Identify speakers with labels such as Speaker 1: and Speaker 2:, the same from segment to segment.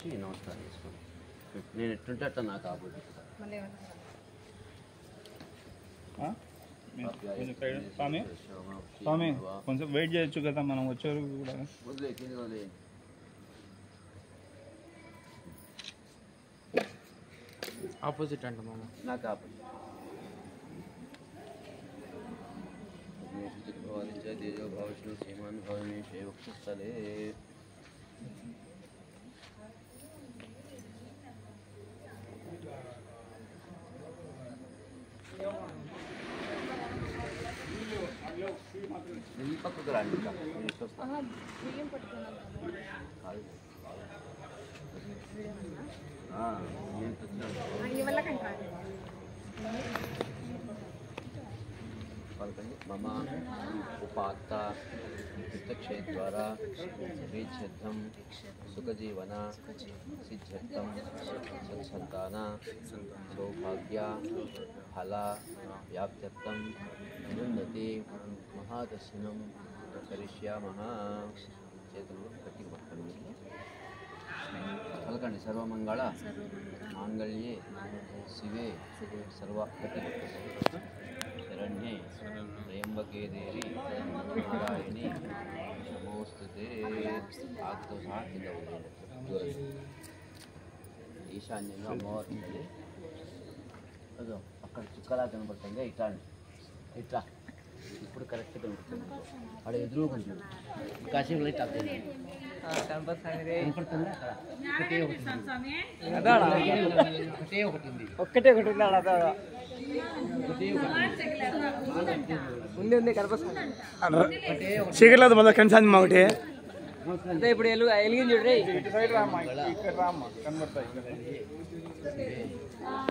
Speaker 1: నమస్కారం చేసుకోండి. నేను ఎట్టుంటే అట్లా నాకు ఆపోజిట్
Speaker 2: స్వామి స్వామి కొంచెం వెయిట్ చేయొచ్చు కదా మనం వచ్చేవారు కూడా.
Speaker 3: ఆపోజిట్ అంట మామ
Speaker 1: నాకు ఆపోజిట్ తేజో భావిష్ణు శ్రీమాన్ భావిని వక్షస్థలే ఈ పక్కకు రండి మమ ఉపాత్త విత్తక్షేద్వారా వీచ్ఛిద్దం సుఖజీవన సిద్ధ్యర్థం సత్సంతాన సౌభాగ్య ఫల వ్యాప్త్యర్థం ఉన్నతి మహాదర్శనం కరిష్యామః. చేతులు గట్టిగా పట్టుకోండి. పలకండి. సర్వమంగళ మాంగళ్యే శివే సర్వార్థ శరణ్యే త్రయంబకే దేవి నారాయణి నమోస్తుతే. ఆకుతో సహా కింద ఉంటుంది. ఈశాన్యంగా అమ్మవారు ఉంటుంది. అదో అక్కడ చుక్కలా కనబడుతుంది. ఇట్లా ఇట్లా ఇప్పుడు కరెక్ట్ కనబడుతుంది. అక్కడ ఎదురు కొంచెం కాసేపు లైట్ ఆఫ్ చేయండి. కనపడుతుంది. అక్కడ ఒక్కటే ఒకటి ఉంది. ఉంది కనపడుతుంది.
Speaker 2: చీకట్లేదు మళ్ళీ కనిసాంది మా ఒకటి.
Speaker 3: ఇప్పుడు ఎలిగింది చూడ్రి.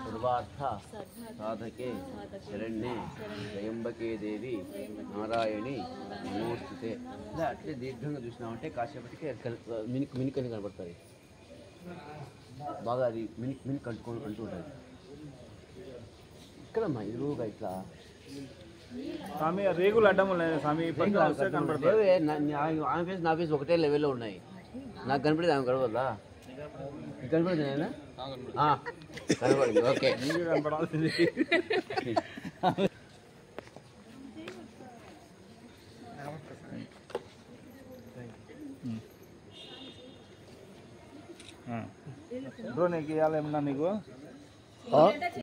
Speaker 1: సర్వార్థ సాధకే శరణ్యే త్రయంబకే దేవి నారాయణి నమోస్తుతే. అట్లే దీర్ఘంగా చూసినామంటే కాసేపటికి మినికని కనబడుతుంది. బాగా అది మినిక్ అంటూ ఉంటుంది. ఇక్కడమ్మా ఎదురుగా ఇట్లా
Speaker 2: స్వామి రేగులు అడ్డం ఉన్నాయి స్వామి.
Speaker 1: ఆమె ఫేస్ నా ఫేస్ ఒకటే లెవెల్లో ఉన్నాయి. నాకు కనపడేది ఆమె కనబడదా? కనపడదు నేను కనపడింది. ఓకే
Speaker 2: కనపడాల్సింది. డ్రోన్ ఎక్కియాలి ఏమన్నా నీకు?